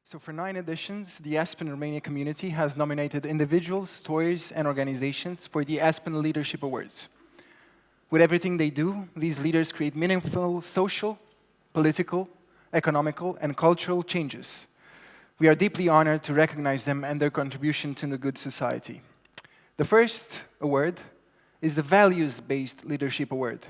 So for 9 editions, the Aspen Romania community has nominated individuals, stories, and organizations for the Aspen Leadership Awards. With everything they do, these leaders create meaningful social, political, economical, and cultural changes. We are deeply honored to recognize them and their contribution to the good society. The first award is the Values-Based Leadership Award.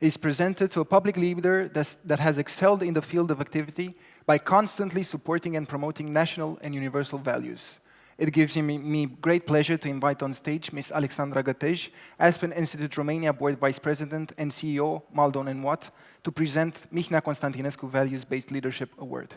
It is presented to a public leader that has excelled in the field of activity by constantly supporting and promoting national and universal values. It gives me great pleasure to invite on stage Ms. Alexandra Gătej, Aspen Institute Romania Board Vice President and CEO, Maldon and Watt, to present Mihnea Constantinescu Values-Based Leadership Award.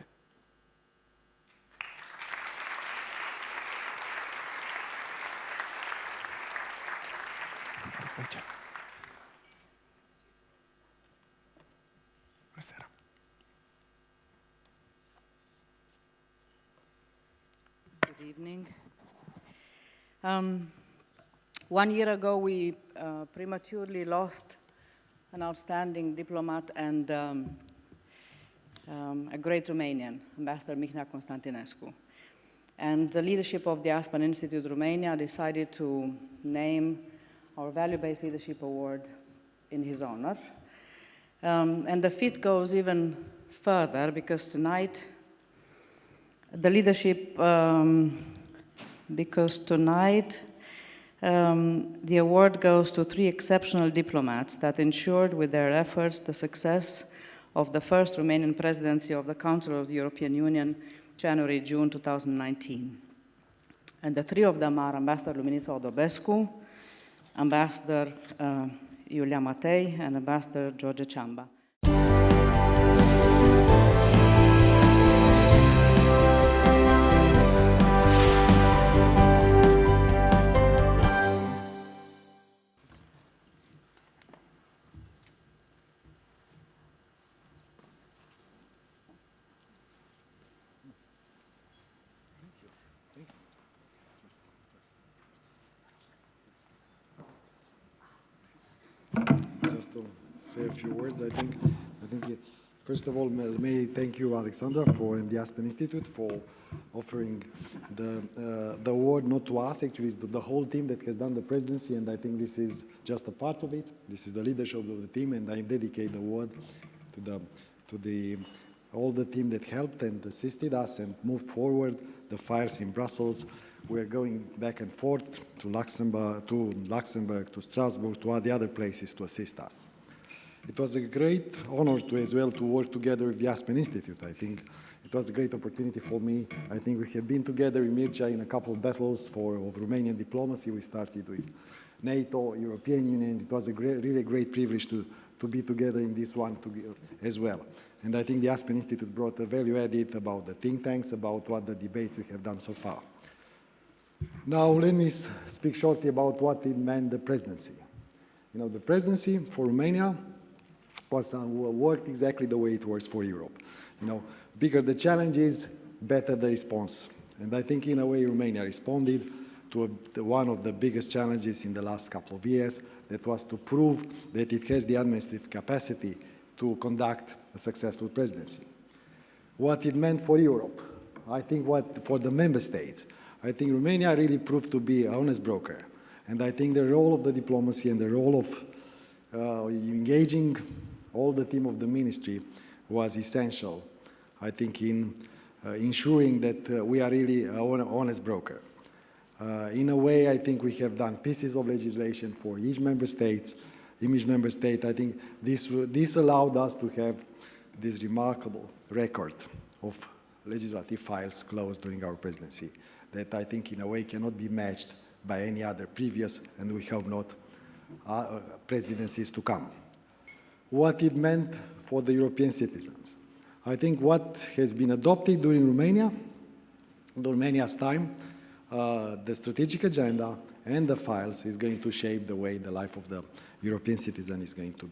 Good evening. 1 year ago, we prematurely lost an outstanding diplomat and a great Romanian, Ambassador Mihnea Constantinescu. And the leadership of the Aspen Institute Romania decided to name our Value-Based Leadership Award in his honor. And the feat goes even further because tonight, the award goes to 3 exceptional diplomats that ensured with their efforts the success of the first Romanian presidency of the Council of the European Union, January-June 2019. And the 3 of them are Ambassador Luminița Odobescu, Ambassador Iulia Matei, and Ambassador Ciamba. Just to say a few words, I think first of all, may I thank you, Alexandra, and the Aspen Institute for offering the award, not to us, actually, it's the whole team that has done the presidency, and I think this is just a part of it. This is the leadership of the team, and I dedicate the award to all the team that helped and assisted us and moved forward the files in Brussels. We're going back and forth to Luxembourg, to Strasbourg, to all the other places to assist us. It was a great honor as well to work together with the Aspen Institute. I think it was a great opportunity for me. I think we have been together in Mircea in a couple of battles of Romanian diplomacy. We started with NATO, European Union. It was a really great privilege to be together in this one as well. And I think the Aspen Institute brought a value added about the think tanks, about what the debates we have done so far. Now, let me speak shortly about what it meant, the presidency. You know, the presidency for Romania worked exactly the way it works for Europe. You know, bigger the challenges, better the response. And I think in a way Romania responded to one of the biggest challenges in the last couple of years, that was to prove that it has the administrative capacity to conduct a successful presidency. What it meant for Europe, I think for the member states, I think Romania really proved to be an honest broker. And I think the role of the diplomacy and the role of engaging all the team of the ministry was essential, I think, in ensuring that we are really an honest broker. In a way, I think we have done pieces of legislation for each member state. I think this allowed us to have this remarkable record of legislative files closed during our presidency that I think in a way cannot be matched by any other previous, and we hope not, presidencies to come. What it meant for the European citizens. I think what has been adopted during Romania's time, the strategic agenda and the files is going to shape the way the life of the European citizen is going to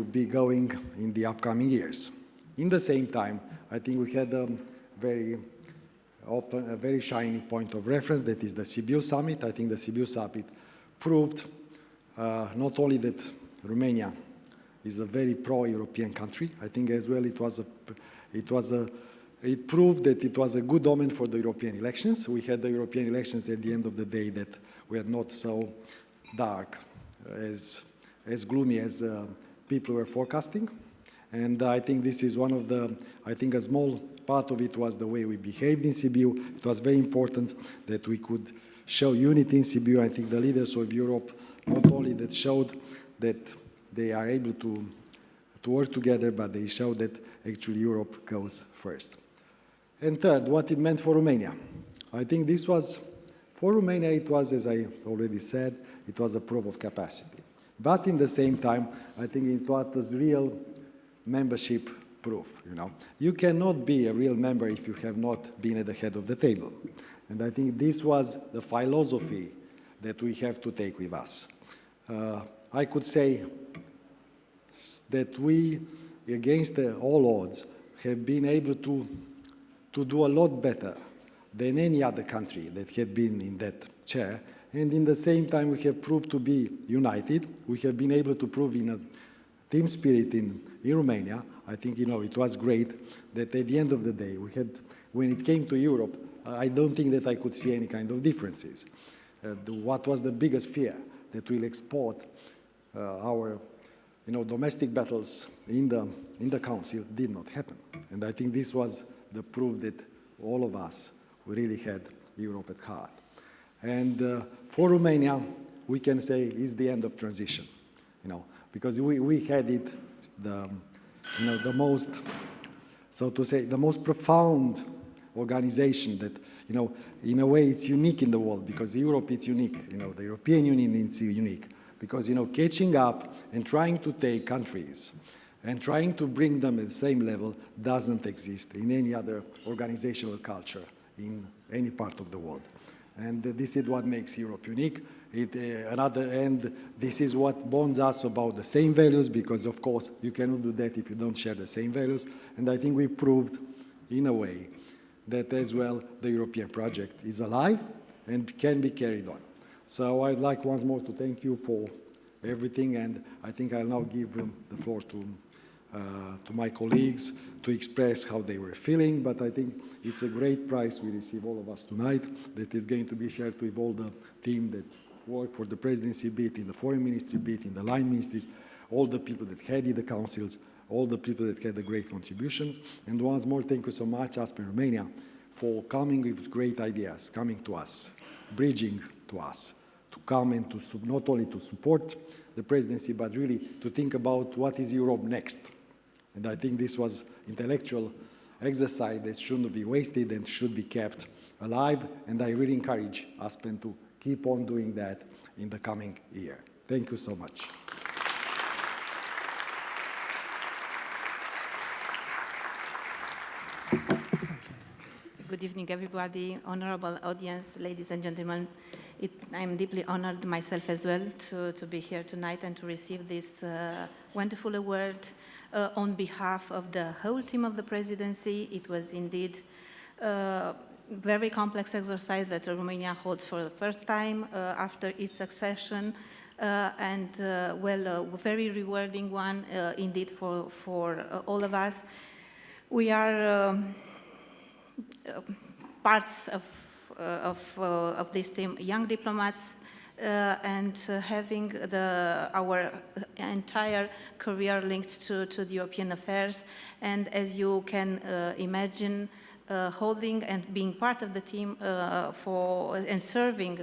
be going in the upcoming years. In the same time, I think we had a very shiny point of reference, that is the Sibiu summit. I think the Sibiu summit proved not only that Romania is a very pro-European country, I think as well it It proved that it was a good omen for the European elections. We had the European elections at the end of the day that were not so dark, as gloomy as people were forecasting. And I think this is one of the, I think a small part of it was the way we behaved in Sibiu. It was very important that we could show unity in Sibiu. I think the leaders of Europe, not only that showed that they are able to work together, but they showed that actually Europe goes first. And third, what it meant for Romania. I think this was, for Romania, it was, as I already said, it was a proof of capacity. But in the same time, I think it was real membership proof, you know. You cannot be a real member if you have not been at the head of the table. And I think this was the philosophy that we have to take with us. I could say that we, against all odds, have been able to do a lot better than any other country that had been in that chair. And in the same time, we have proved to be united. We have been able to prove in a team spirit in Romania. I think, you know, it was great that at the end of the day, we had, when it came to Europe, I don't think that I could see any kind of differences. What was the biggest fear? That we'll export our, you know, domestic battles in the council did not happen. And I think this was the proof that all of us really had Europe at heart. And for Romania, we can say it's the end of transition, you know, because we had it, you know, the most, so to say, the most profound organization that, you know, in a way it's unique in the world, because Europe is unique, you know, the European Union is unique, because, you know, catching up and trying to take countries and trying to bring them at the same level doesn't exist in any other organizational culture in any part of the world. And this is what makes Europe unique. And this is what bonds us about the same values, because of course you cannot do that if you don't share the same values. And I think we proved in a way that as well the European project is alive and can be carried on. So I'd like once more to thank you for everything, and I think I'll now give the floor to my colleagues to express how they were feeling, but I think it's a great prize we receive, all of us tonight, that is going to be shared with all the team that work for the presidency, be it in the foreign ministry, be it in the line ministries, all the people that headed the councils, all the people that had a great contribution. And once more, thank you so much, Aspen Romania, for coming with great ideas, coming to us, bridging to us, to come and to not only to support the presidency, but really to think about what is Europe next. And I think this was intellectual exercise that shouldn't be wasted and should be kept alive. And I really encourage Aspen to keep on doing that in the coming year. Thank you so much. Good evening, everybody, honorable audience, ladies and gentlemen. I'm deeply honored myself as well to be here tonight and to receive this wonderful award on behalf of the whole team of the presidency. It was indeed a very complex exercise that Romania holds for the first time after its succession, and well, a very rewarding one indeed for all of us. We are parts of this team, young diplomats, and having our entire career linked to the European affairs. And as you can imagine, holding and being part of the team and serving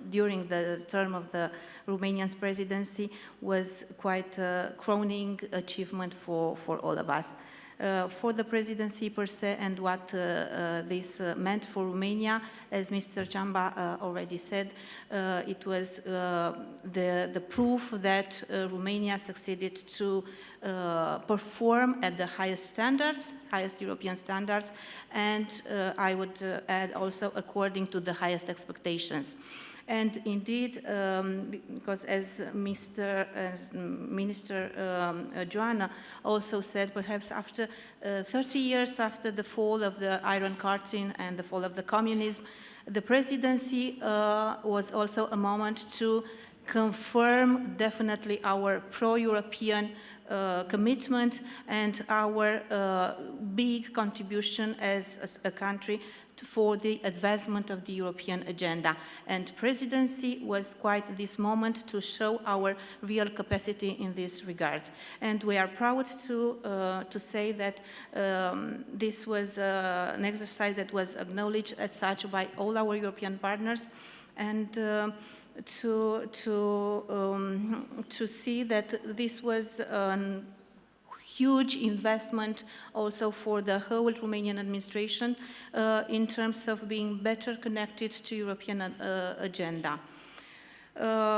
during the term of the Romanian presidency was quite a crowning achievement for all of us. For the presidency per se and what this meant for Romania, as Mr. Ciamba already said, it was the proof that Romania succeeded to perform at the highest standards, highest European standards, and I would add also according to the highest expectations. And indeed, because as Minister Joanna also said, perhaps after 30 years after the fall of the Iron Curtain and the fall of the communism, the presidency was also a moment to confirm definitely our pro-European commitment and our big contribution as a country for the advancement of the European agenda. And presidency was quite this moment to show our real capacity in this regard. And we are proud to say that this was an exercise that was acknowledged as such by all our European partners, and to see that this was a huge investment also for the whole Romanian administration in terms of being better connected to European agenda.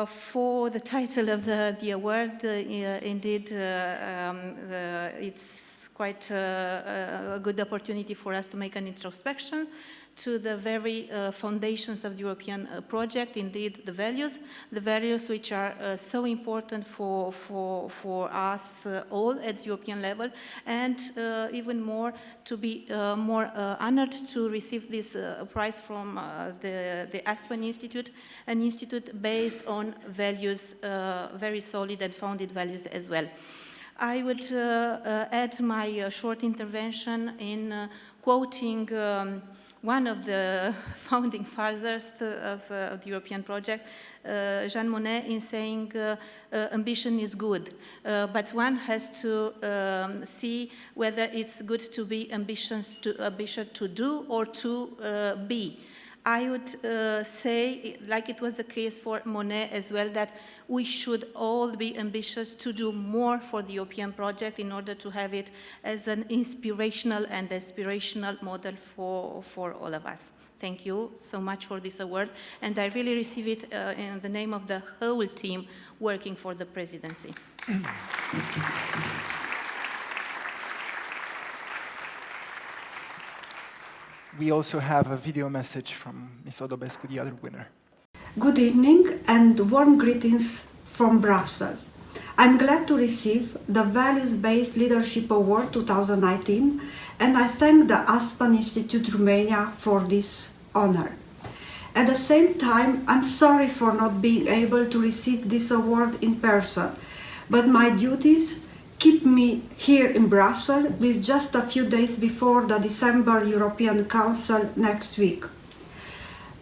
For the title of the award, indeed, it's quite a good opportunity for us to make an introspection to the very foundations of the European project, indeed the values which are so important for us all at European level, and even more to be more honored to receive this prize from the Aspen Institute, an institute based on values, very solid and founded values as well. I would add my short intervention in quoting one of the founding fathers of the European project, Jean Monnet, in saying ambition is good, but one has to see whether it's good to be ambitious to do or to be. I would say, like it was the case for Monnet as well, that we should all be ambitious to do more for the European project in order to have it as an inspirational and aspirational model for all of us. Thank you so much for this award, and I really receive it in the name of the whole team working for the presidency. We also have a video message from Ms. Odobescu, the other winner. Good evening and warm greetings from Brussels. I'm glad to receive the Values-Based Leadership Award 2019, and I thank the Aspen Institute Romania for this honor. At the same time, I'm sorry for not being able to receive this award in person, but my duties keep me here in Brussels with just a few days before the December European Council next week.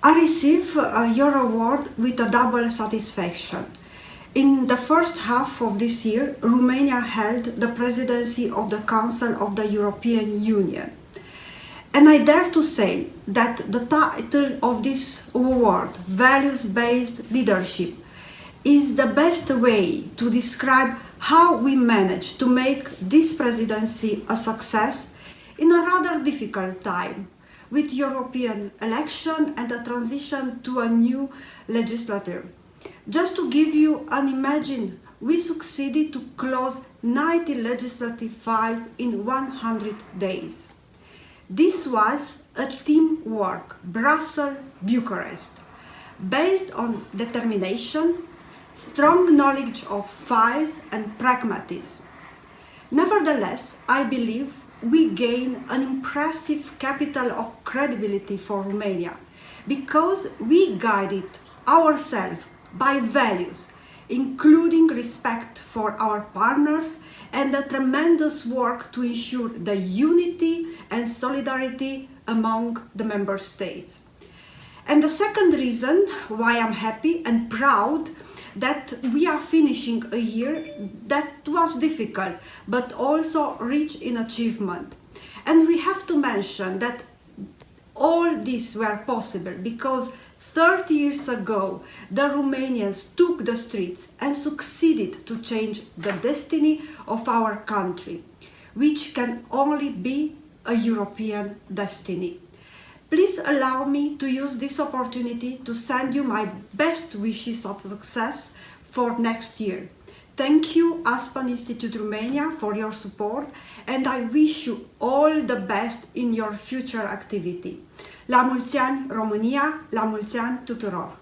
I receive your award with a double satisfaction. In the first half of this year, Romania held the presidency of the Council of the European Union. And I dare to say that the title of this award, Values-Based Leadership, is the best way to describe how we managed to make this presidency a success in a rather difficult time, with European election and a transition to a new legislature. Just to give you an imagine, we succeeded to close 90 legislative files in 100 days. This was a teamwork, Brussels-Bucharest, based on determination, strong knowledge of files and pragmatism. Nevertheless, I believe we gain an impressive capital of credibility for Romania because we guided ourselves by values, including respect for our partners and the tremendous work to ensure the unity and solidarity among the member states. And the second reason why I'm happy and proud that we are finishing a year that was difficult, but also rich in achievement. And we have to mention that all these were possible because 30 years ago, the Romanians took the streets and succeeded to change the destiny of our country, which can only be a European destiny. Please allow me to use this opportunity to send you my best wishes of success for next year. Thank you, Aspen Institute Romania, for your support, and I wish you all the best in your future activity. La mulți ani, România! La mulți ani tuturor!